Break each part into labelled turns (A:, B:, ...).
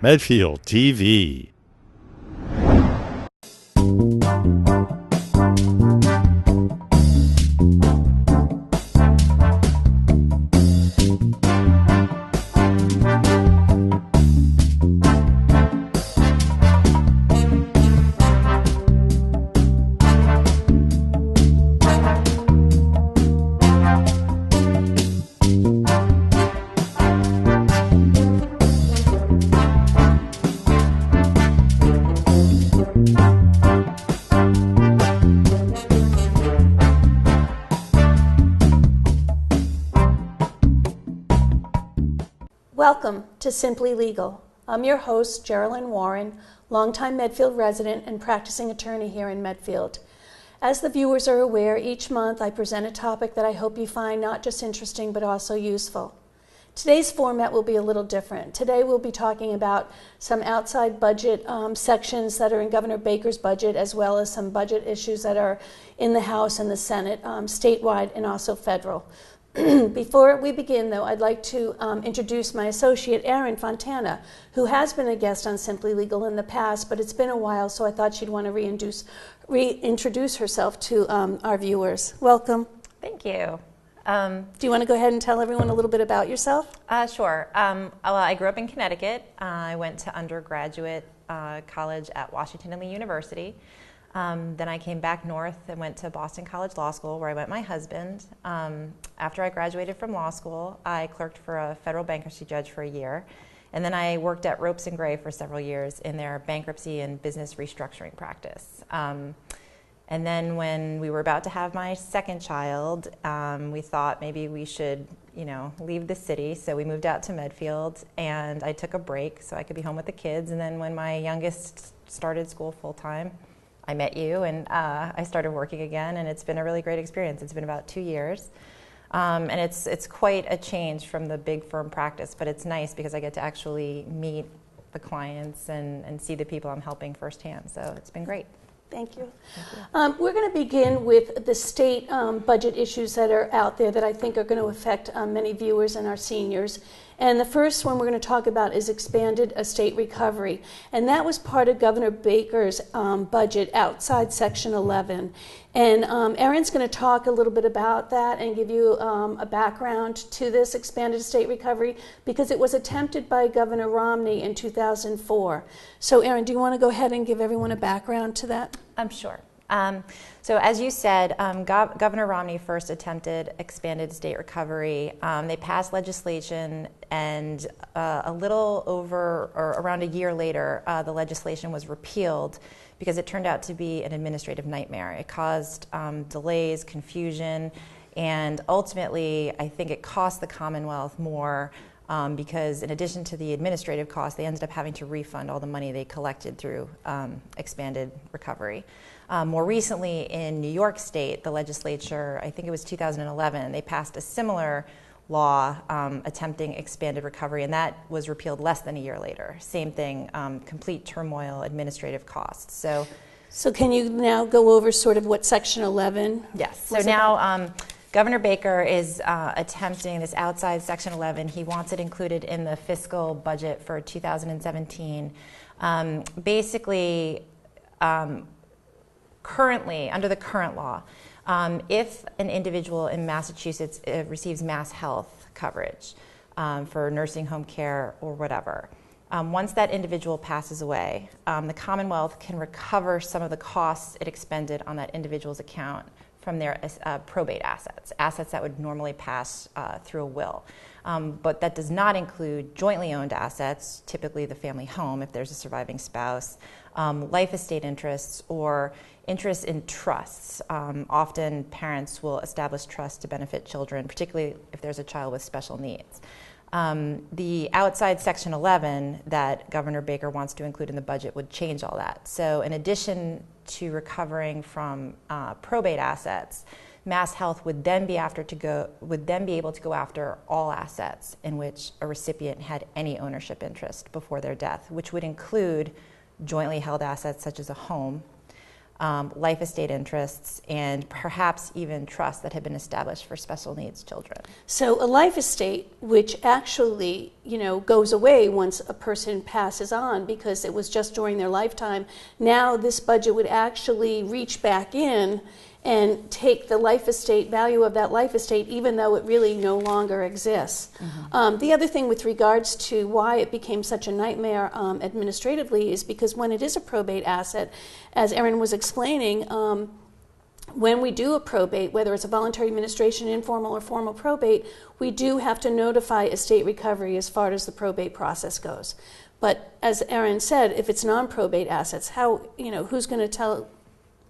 A: Medfield TV.
B: Welcome to Simply Legal. I'm your host, Geralyn Warren, longtime Medfield resident and practicing attorney here in Medfield. As the viewers are aware, each month I present a topic that I hope you find not just interesting but also useful. Today's format will be a little different. Today we'll be talking about some outside budget sections that are in Governor Baker's budget, as well as some budget issues that are in the House and the Senate, statewide and also federal. Before we begin, though, I'd like to introduce my associate, Erin Fontana, who has been a guest on Simply Legal in the past, but it's been a while, so I thought she'd want to reintroduce herself to our viewers. Welcome.
C: Thank you.
B: Do you want to go ahead and tell everyone a little bit about yourself?
C: Sure. Well, I grew up in Connecticut. I went to undergraduate college at Washington and Lee University. Then I came back north and went to Boston College Law School, where I met my husband. After I graduated from law school, I clerked for a federal bankruptcy judge for a year. And then I worked at Ropes and Gray for several years in their bankruptcy and business restructuring practice. And then when we were about to have my second child, we thought maybe we should, leave the city. So we moved out to Medfield, and I took a break so I could be home with the kids. And then when my youngest started school full-time, I met you, and I started working again, and it's been a really great experience. It's been about 2 years, and it's quite a change from the big firm practice, but it's nice because I get to actually meet the clients and see the people I'm helping firsthand, so it's been great.
B: Thank you. We're going to begin with the state budget issues that are out there that I think are going to affect many viewers and our seniors. And the first one we're going to talk about is expanded estate recovery. And that was part of Governor Baker's budget outside Section 11. And Erin's going to talk a little bit about that and give you a background to this expanded estate recovery, because it was attempted by Governor Romney in 2004. So Erin, do you want to go ahead and give everyone a background to that?
C: Sure. So as you said, Governor Romney first attempted expanded state recovery. They passed legislation, and a little over or around a year later, the legislation was repealed because it turned out to be an administrative nightmare. It caused delays, confusion, and ultimately, I think it cost the Commonwealth more because in addition to the administrative costs, they ended up having to refund all the money they collected through expanded recovery. More recently in New York State, the legislature, I think it was 2011, they passed a similar law attempting expanded recovery, and that was repealed less than a year later. Same thing, complete turmoil, administrative costs.
B: So can you now go over sort of what Section 11?
C: Yes. So now Governor Baker is attempting this outside Section 11. He wants it included in the fiscal budget for 2017. Currently, under the current law, if an individual in Massachusetts receives mass health coverage for nursing home care or whatever, once that individual passes away, the Commonwealth can recover some of the costs it expended on that individual's account from their probate assets that would normally pass through a will. But that does not include jointly owned assets, typically the family home if there's a surviving spouse, life estate interests, or interests in trusts. Often parents will establish trusts to benefit children, particularly if there's a child with special needs. The outside Section 11 that Governor Baker wants to include in the budget would change all that. So in addition to recovering from probate assets, Mass Health would then be able to go after all assets in which a recipient had any ownership interest before their death, which would include jointly held assets such as a home, life estate interests, and perhaps even trusts that have been established for special needs children.
B: So a life estate, which actually, goes away once a person passes on because it was just during their lifetime, now this budget would actually reach back in and take the life estate value of that life estate, even though it really no longer exists. The other thing with regards to why it became such a nightmare administratively is because when it is a probate asset, as Erin was explaining, when we do a probate, whether it's a voluntary administration, informal or formal probate, we do have to notify estate recovery as far as the probate process goes. But as Erin said, if it's non-probate assets, who's going to tell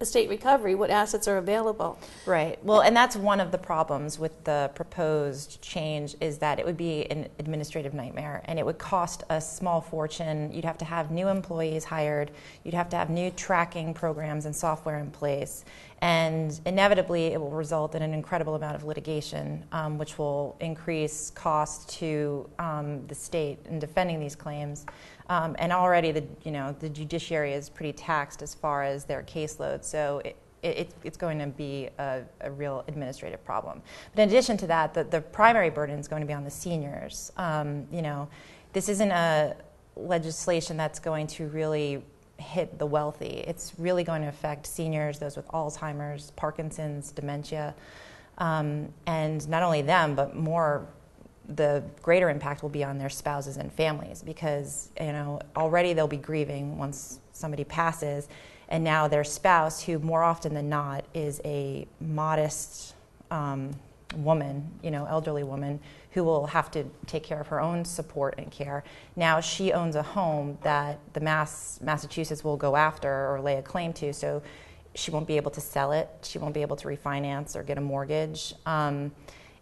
B: estate recovery what assets are available?
C: Right. Well, and that's one of the problems with the proposed change, is that it would be an administrative nightmare, and it would cost a small fortune. You'd have to have new employees hired. You'd have to have new tracking programs and software in place. And inevitably, it will result in an incredible amount of litigation, which will increase cost to the state in defending these claims. And already, the judiciary is pretty taxed as far as their caseload, so it's going to be a real administrative problem. But in addition to that, the primary burden is going to be on the seniors. This isn't a legislation that's going to really hit the wealthy. It's really going to affect seniors, those with Alzheimer's, Parkinson's, dementia, and not only them, but the greater impact will be on their spouses and families, because already they'll be grieving once somebody passes, and now their spouse, who more often than not is a modest woman, elderly woman, who will have to take care of her own support and care. Now she owns a home that the Massachusetts will go after or lay a claim to, so she won't be able to sell it, she won't be able to refinance or get a mortgage.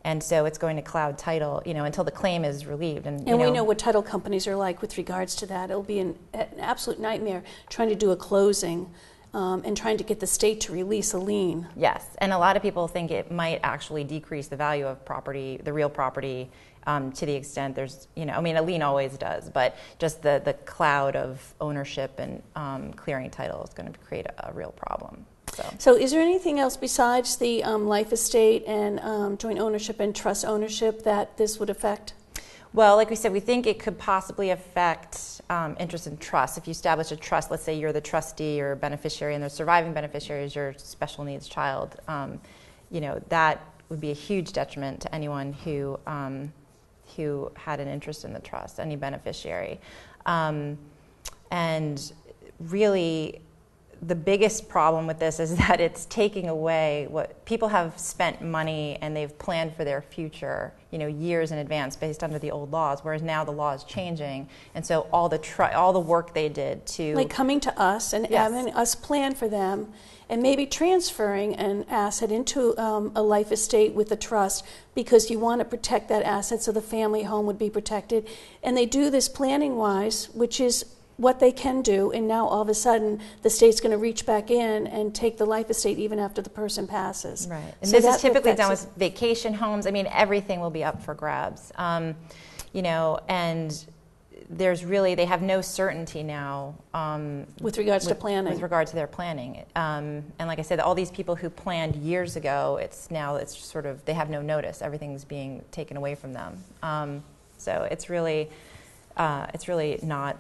C: And so it's going to cloud title, until the claim is relieved. And
B: we know what title companies are like with regards to that. It'll be an absolute nightmare trying to do a closing and trying to get the state to release a lien.
C: Yes, and a lot of people think it might actually decrease the value of property, the real property, to the extent there's, a lien always does, but just the cloud of ownership and clearing title is going to create a real problem.
B: So is there anything else besides the life estate and joint ownership and trust ownership that this would affect?
C: Well, like we said, we think it could possibly affect interest in trust. If you establish a trust, let's say you're the trustee or beneficiary, and the surviving beneficiary is your special needs child, that would be a huge detriment to anyone who had an interest in the trust, any beneficiary. And really, the biggest problem with this is that it's taking away what people have spent money and they've planned for their future, years in advance based under the old laws, whereas now the law is changing, and so all the work they did to
B: coming to us and having us plan for them, and maybe transferring an asset into a life estate with a trust, because you want to protect that asset so the family home would be protected, and they do this planning wise, which is what they can do, and now all of a sudden the state's going to reach back in and take the life estate even after the person passes.
C: Right, and so this is typically done with vacation homes. Everything will be up for grabs. And they have no certainty now
B: with regards to planning.
C: With regard to their planning, and like I said, all these people who planned years ago, it's sort of, they have no notice. Everything's being taken away from them. So it's really not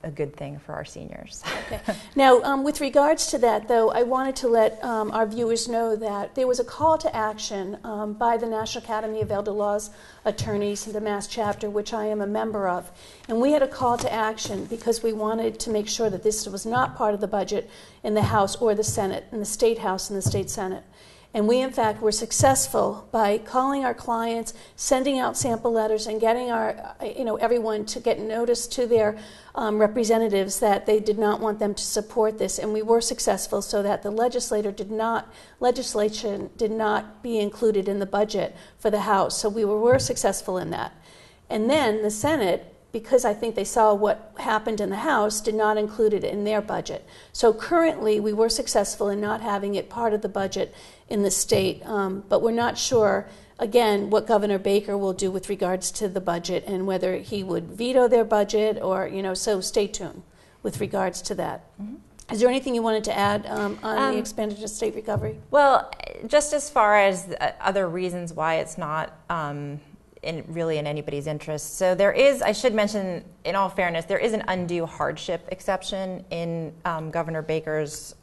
C: a good thing for our seniors.
B: Okay. Now, with regards to that, though, I wanted to let our viewers know that there was a call to action by the National Academy of Elder Law's attorneys, the Mass chapter, which I am a member of. And we had a call to action because we wanted to make sure that this was not part of the budget in the House or the Senate, in the State House and the State Senate. And we, in fact, were successful by calling our clients, sending out sample letters, and getting everyone to get notice to their representatives that they did not want them to support this. And we were successful so that the legislation did not be included in the budget for the House. So we were successful in that. And then the Senate, because I think they saw what happened in the House, did not include it in their budget. So currently, we were successful in not having it part of the budget in the state, but we're not sure, again, what Governor Baker will do with regards to the budget and whether he would veto their budget or, so stay tuned with regards to that.
C: Mm-hmm.
B: Is there anything you wanted to add on the expanded estate recovery?
C: Well, just as far as other reasons why it's not really in anybody's interest. So there is, I should mention, in all fairness, there is an undue hardship exception in Governor Baker's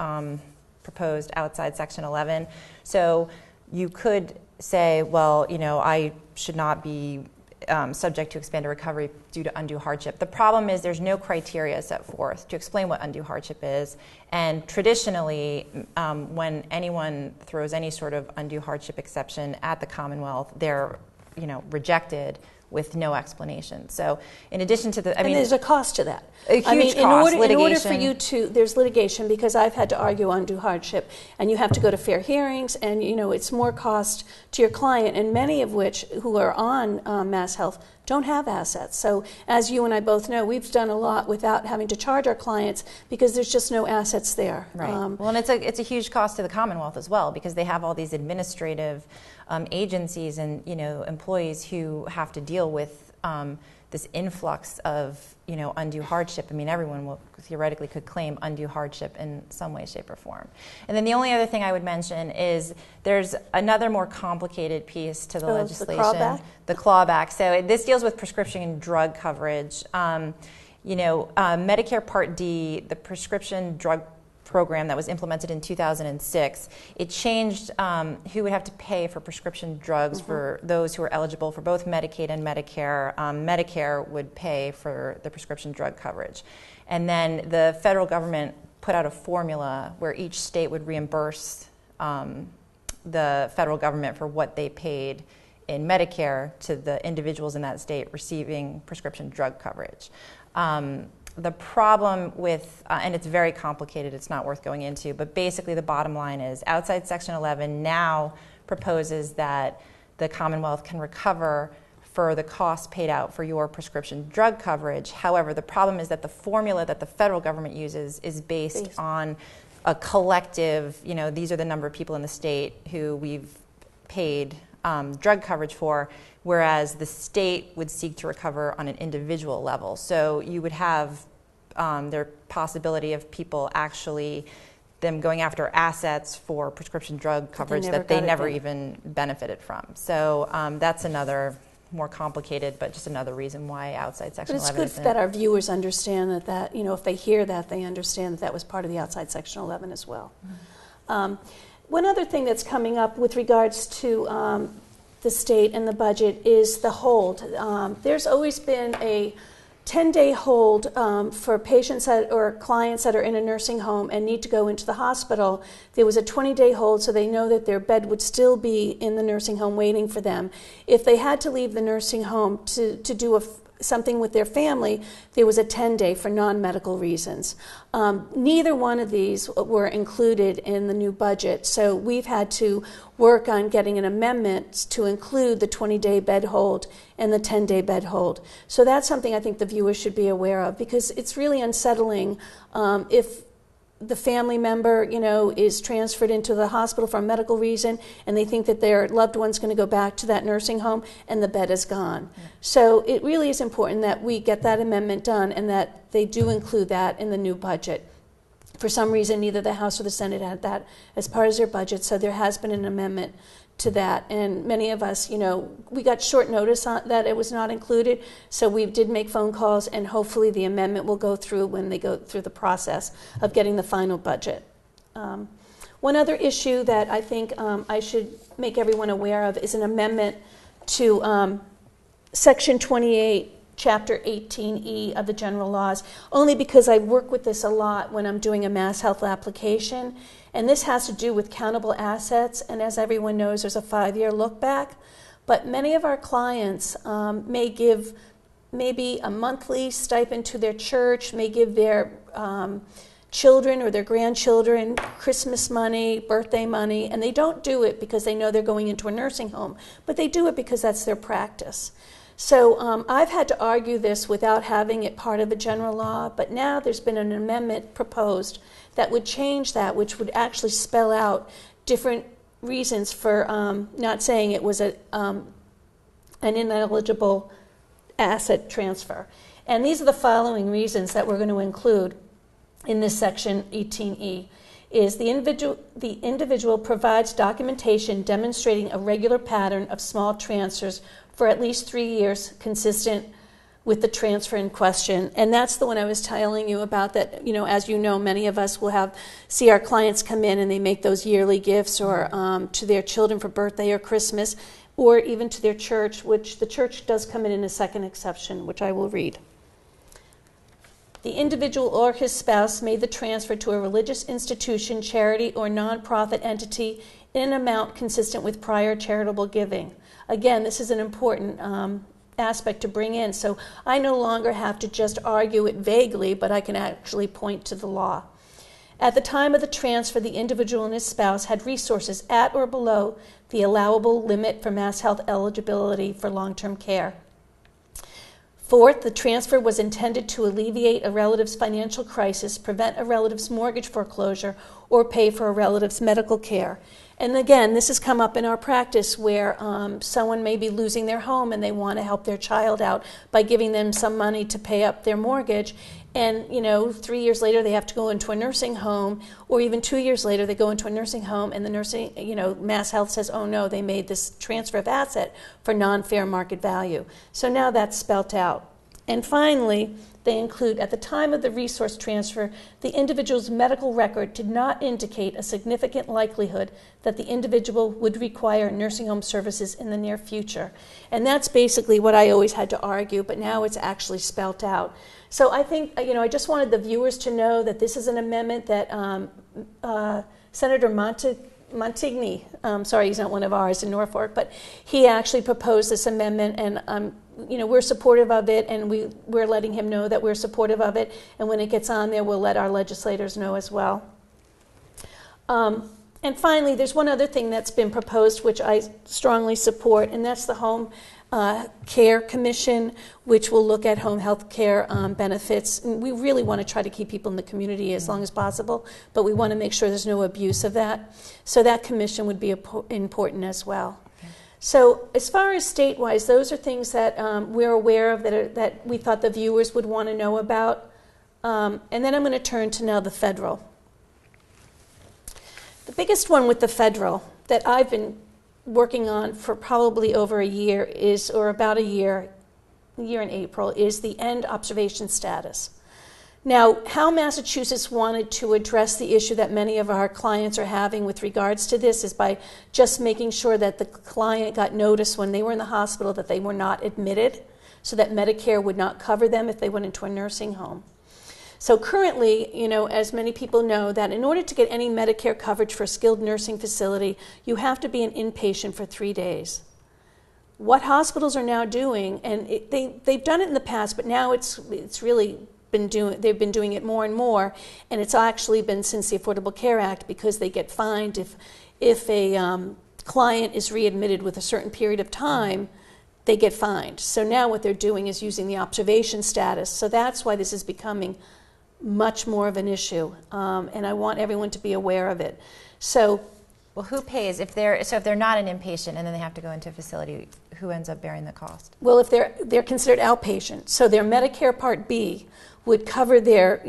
C: proposed outside Section 11. So you could say, well, I should not be subject to expanded recovery due to undue hardship. The problem is there's no criteria set forth to explain what undue hardship is. And traditionally, when anyone throws any sort of undue hardship exception at the Commonwealth, they're rejected with no explanation. So in addition to the,
B: and there's a cost to that.
C: A huge cost, litigation.
B: In order for you to, there's litigation, because I've had to argue undue hardship, and you have to go to fair hearings, and it's more cost to your client, and many of which who are on Mass Health don't have assets. So as you and I both know, we've done a lot without having to charge our clients because there's just no assets there.
C: Right. Well, and it's a huge cost to the Commonwealth as well, because they have all these administrative agencies and employees who have to deal with this influx of undue hardship. I mean, everyone theoretically could claim undue hardship in some way, shape, or form. And then the only other thing I would mention is there's another more complicated piece to the legislation. The clawback. So this deals with prescription drug coverage. Medicare Part D, the prescription drug program that was implemented in 2006, it changed who would have to pay for prescription drugs for those who are eligible for both Medicaid and Medicare. Medicare would pay for the prescription drug coverage. And then the federal government put out a formula where each state would reimburse the federal government for what they paid in Medicare to the individuals in that state receiving prescription drug coverage. The problem with, and it's very complicated, it's not worth going into, but basically the bottom line is outside Section 11 now proposes that the Commonwealth can recover for the costs paid out for your prescription drug coverage. However, the problem is that the formula that the federal government uses is based on a collective, these are the number of people in the state who we've paid drug coverage for, whereas the state would seek to recover on an individual level. So you would have their possibility of people actually them going after assets for prescription drug coverage that they never even benefited from. So that's another more complicated, but just another reason why outside Section 11
B: But it's good that our viewers understand that, if they hear that, they understand that was part of the outside Section 11 as well. One other thing that's coming up with regards to the state and the budget is the hold. There's always been a 10-day hold for patients or clients that are in a nursing home and need to go into the hospital. There was a 20-day hold, so they know that their bed would still be in the nursing home waiting for them. If they had to leave the nursing home to do something with their family, there was a 10-day for non-medical reasons. Neither one of these were included in the new budget, so we've had to work on getting an amendment to include the 20-day bed hold and the 10-day bed hold. So that's something I think the viewers should be aware of, because it's really unsettling if the family member, is transferred into the hospital for a medical reason, and they think that their loved one's going to go back to that nursing home, and the bed is gone. Yeah. So it really is important that we get that amendment done, and that they do include that in the new budget. For some reason, neither the House or the Senate had that as part of their budget, so there has been an amendment to that. And many of us, we got short notice on that it was not included, so we did make phone calls, and hopefully the amendment will go through when they go through the process of getting the final budget. One other issue that I think I should make everyone aware of is an amendment to Section 28, Chapter 18E of the General Laws, only because I work with this a lot when I'm doing a Mass Health application. And this has to do with countable assets, and as everyone knows, there's a 5-year look back. But many of our clients may give maybe a monthly stipend to their church, may give their children or their grandchildren Christmas money, birthday money, and they don't do it because they know they're going into a nursing home, but they do it because that's their practice. So I've had to argue this without having it part of a general law, but now there's been an amendment proposed that would change that, which would actually spell out different reasons for not saying it was an ineligible asset transfer. And these are the following reasons that we're going to include. in this section 18E is the individual provides documentation demonstrating a regular pattern of small transfers for at least 3 years consistent with the transfer in question. And that's the one I was telling you about that, as you know, many of us will see our clients come in and they make those yearly gifts or to their children for birthday or Christmas, or even to their church, which the church does come in a second exception, which I will read. The individual or his spouse made the transfer to a religious institution, charity, or nonprofit entity in an amount consistent with prior charitable giving. Again, this is an important aspect to bring in. So I no longer have to just argue it vaguely, but I can actually point to the law. At the time of the transfer, the individual and his spouse had resources at or below the allowable limit for Mass Health eligibility for long-term care. Fourth, the transfer was intended to alleviate a relative's financial crisis, prevent a relative's mortgage foreclosure, or pay for a relative's medical care. And again, this has come up in our practice where someone may be losing their home and they want to help their child out by giving them some money to pay up their mortgage. And, 3 years later they have to go into a nursing home, or even 2 years later they go into a nursing home and the nursing, Mass Health says, oh no, they made this transfer of asset for non-fair market value. So now that's spelt out. And finally, they include, at the time of the resource transfer, the individual's medical record did not indicate a significant likelihood that the individual would require nursing home services in the near future. And that's basically what I always had to argue, but now it's actually spelt out. So I think, I just wanted the viewers to know that this is an amendment that Senator Montigny, sorry, he's not one of ours in Norfolk, but he actually proposed this amendment, and we're supportive of it, and we're letting him know that we're supportive of it, and when it gets on there, we'll let our legislators know as well. And finally, there's one other thing that's been proposed, which I strongly support, and that's the Home Care Commission, which will look at home health care benefits. And we really want to try to keep people in the community as long as possible, but we want to make sure there's no abuse of that. So that commission would be important as well. So as far as state-wise, those are things that we're aware of that we thought the viewers would want to know about. And then I'm going to turn to now the federal. The biggest one with the federal that I've been working on for probably over a year about a year in April, is the end observation status. Now, how Massachusetts wanted to address the issue that many of our clients are having with regards to this is by just making sure that the client got notice when they were in the hospital that they were not admitted, so that Medicare would not cover them if they went into a nursing home. So currently, as many people know, that in order to get any Medicare coverage for a skilled nursing facility, you have to be an inpatient for 3 days. What hospitals are now doing, and they've done it in the past, but now it's really they've been doing it more and more, and it's actually been since the Affordable Care Act, because they get fined if a client is readmitted with a certain period of time, they get fined. So now what they're doing is using the observation status. So that's why this is becoming much more of an issue, and I want everyone to be aware of it. So,
C: well, who pays if they're not an inpatient and then they have to go into a facility? Who ends up bearing the cost?
B: Well, if they're considered outpatient, so their Medicare Part B would cover their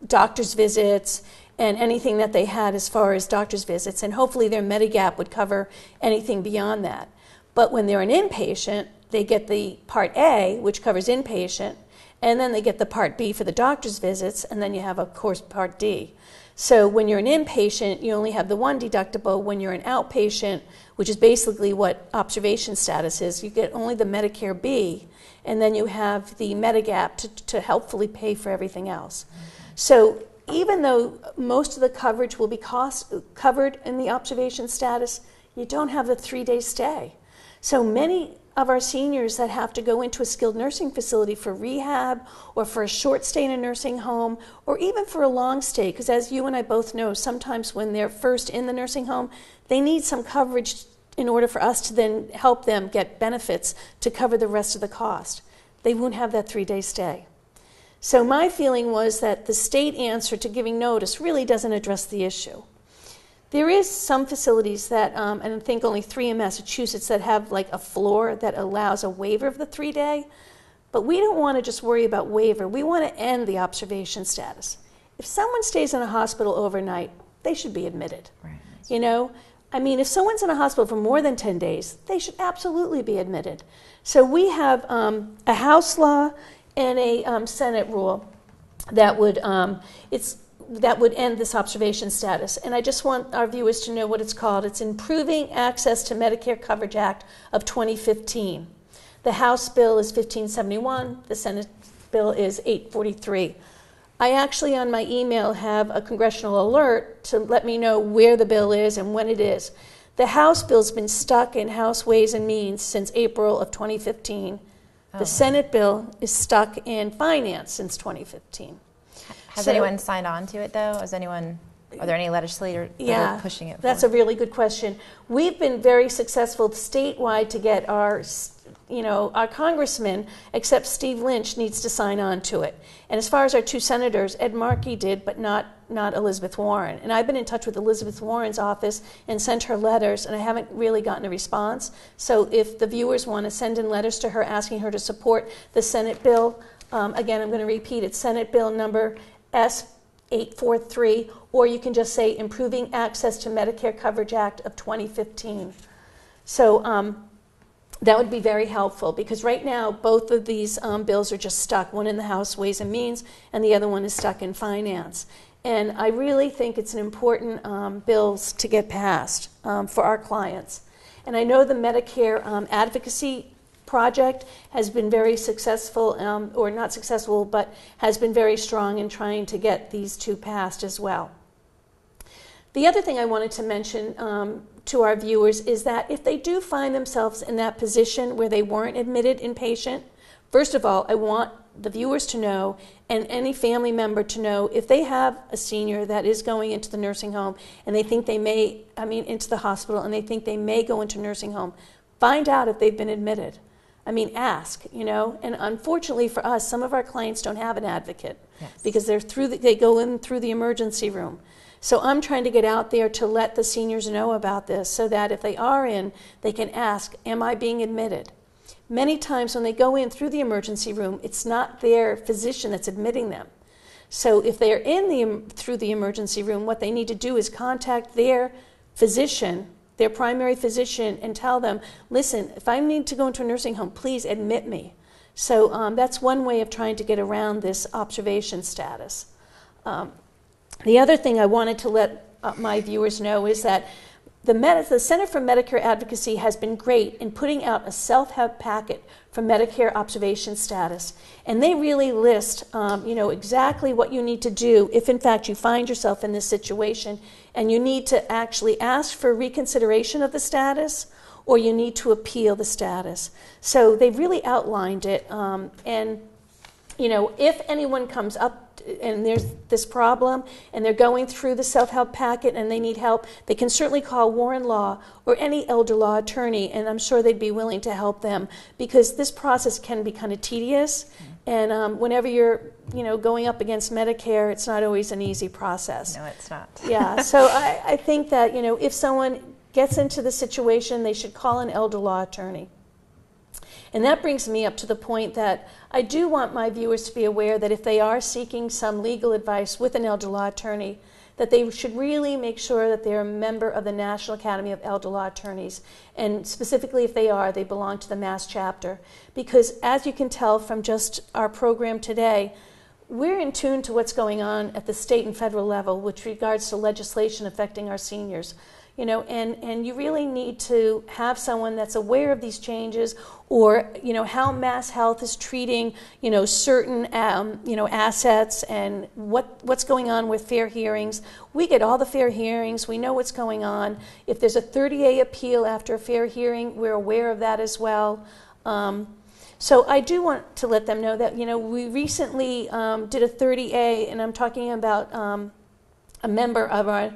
B: doctor's visits and anything that they had as far as doctor's visits, and hopefully their Medigap would cover anything beyond that. But when they're an inpatient, they get the Part A, which covers inpatient, and then they get the Part B for the doctor's visits, and then you have, of course, Part D. So when you're an inpatient, you only have the one deductible. When you're an outpatient, which is basically what observation status is, you get only the Medicare B, and then you have the Medigap to helpfully pay for everything else. So even though most of the coverage will be covered in the observation status, you don't have the 3-day stay. So many of our seniors that have to go into a skilled nursing facility for rehab or for a short stay in a nursing home or even for a long stay, because as you and I both know, sometimes when they're first in the nursing home, they need some coverage in order for us to then help them get benefits to cover the rest of the cost. They won't have that 3-day stay. So my feeling was that the state answer to giving notice really doesn't address the issue. There is some facilities that, and I think only 3 in Massachusetts, that have like a floor that allows a waiver of the 3-day, but we don't want to just worry about waiver. We want to end the observation status. if someone stays in a hospital overnight, they should be admitted.
C: Right.
B: You know, I mean, if someone's in a hospital for more than 10 days, they should absolutely be admitted. So we have a House law and a Senate rule that would that would end this observation status. And I just want our viewers to know what it's called. It's Improving Access to Medicare Coverage Act of 2015. The House bill is 1571. The Senate bill is 843. I actually, on my email, have a congressional alert to let me know where the bill is and when it is. The House bill's been stuck in House Ways and Means since April of 2015. The Senate bill is stuck in Finance since 2015.
C: Has anyone signed on to it, though? Are there any legislators that are pushing it forward?
B: That's a really good question. We've been very successful statewide to get our congressman, except Steve Lynch, needs to sign on to it. And as far as our two senators, Ed Markey did, but not Elizabeth Warren. And I've been in touch with Elizabeth Warren's office and sent her letters, and I haven't really gotten a response. So if the viewers want to send in letters to her asking her to support the Senate bill, again, I'm going to repeat it, Senate bill number S843, or you can just say Improving Access to Medicare Coverage Act of 2015. So that would be very helpful, because right now both of these bills are just stuck, one in the House Ways and Means and the other one is stuck in Finance. And I really think it's an important bills to get passed for our clients. And I know the Medicare advocacy project has been very successful, or not successful, but has been very strong in trying to get these two passed as well. The other thing I wanted to mention to our viewers is that if they do find themselves in that position where they weren't admitted inpatient, first of all, I want the viewers to know, and any family member to know, if they have a senior that is going into the nursing home and they think they may, into the hospital, and they think they may go into nursing home, find out if they've been admitted. Ask, and unfortunately for us, some of our clients don't have an advocate.
C: Yes.
B: Because they go in through the emergency room. So I'm trying to get out there to let the seniors know about this, so that if they are in, they can ask, am I being admitted? Many times when they go in through the emergency room, it's not their physician that's admitting them. So if they're through the emergency room, what they need to do is contact their physician, their primary physician, and tell them, listen, if I need to go into a nursing home, please admit me. So that's one way of trying to get around this observation status. The other thing I wanted to let my viewers know is that the Center for Medicare Advocacy has been great in putting out a self-help packet for Medicare observation status. And they really list exactly what you need to do if in fact you find yourself in this situation and you need to actually ask for reconsideration of the status, or you need to appeal the status. So they've really outlined it. If anyone comes up and there's this problem and they're going through the self-help packet and they need help, they can certainly call Warren Law or any elder law attorney, and I'm sure they'd be willing to help them, because this process can be kind of tedious. And whenever you're going up against Medicare, it's not always an easy process.
C: No, it's not.
B: Yeah, so I think that if someone gets into the situation, they should call an elder law attorney. And that brings me up to the point that I do want my viewers to be aware that if they are seeking some legal advice with an elder law attorney, that they should really make sure that they're a member of the National Academy of Elder Law Attorneys. And specifically, if they are, they belong to the Mass chapter. Because as you can tell from just our program today, we're in tune to what's going on at the state and federal level with regards to legislation affecting our seniors. And you really need to have someone that's aware of these changes, or how Mass Health is treating certain assets, and what's going on with fair hearings. We get all the fair hearings. We know what's going on. If there's a 30A appeal after a fair hearing, we're aware of that as well. So I do want to let them know that we recently did a 30A, and I'm talking about a member of our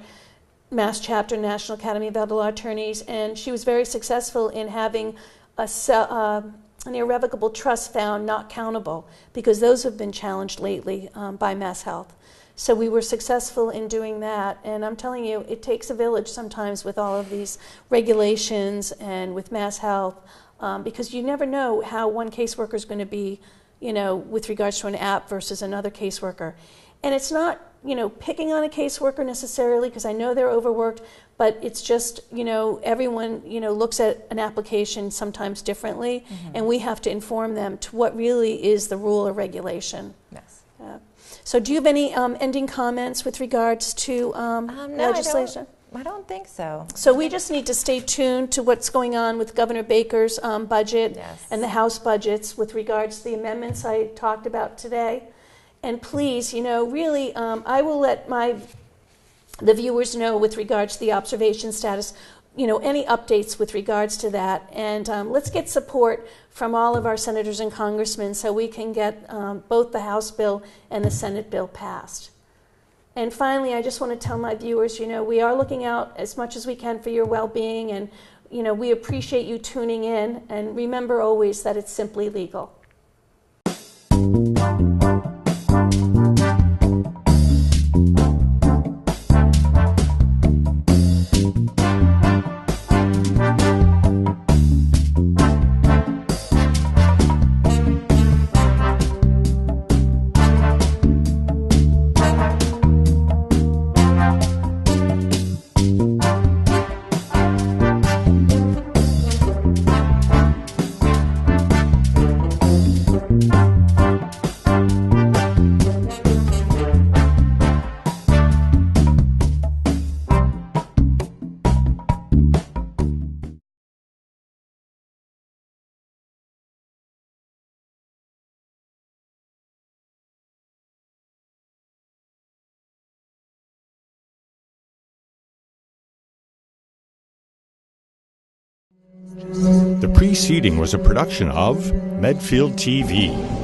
B: Mass Chapter, National Academy of Elder Law Attorneys, and she was very successful in having an irrevocable trust found not countable, because those have been challenged lately by Mass Health. So we were successful in doing that, and I'm telling you, it takes a village sometimes with all of these regulations and with Mass Health, because you never know how one caseworker is going to be, with regards to an app versus another caseworker. And it's not, picking on a caseworker necessarily, because I know they're overworked, but it's just, everyone, looks at an application sometimes differently, and we have to inform them to what really is the rule or regulation.
C: Yes.
B: So do you have any ending comments with regards to legislation?
C: I don't think so.
B: So we just need to stay tuned to what's going on with Governor Baker's budget and the House budgets with regards to the amendments I talked about today. And please, really, I will let the viewers know with regards to the observation status, any updates with regards to that. And let's get support from all of our senators and congressmen so we can get both the House bill and the Senate bill passed. And finally, I just want to tell my viewers, we are looking out as much as we can for your well-being, and, we appreciate you tuning in. And remember always that it's simply legal.
A: The preceding was a production of Medfield TV.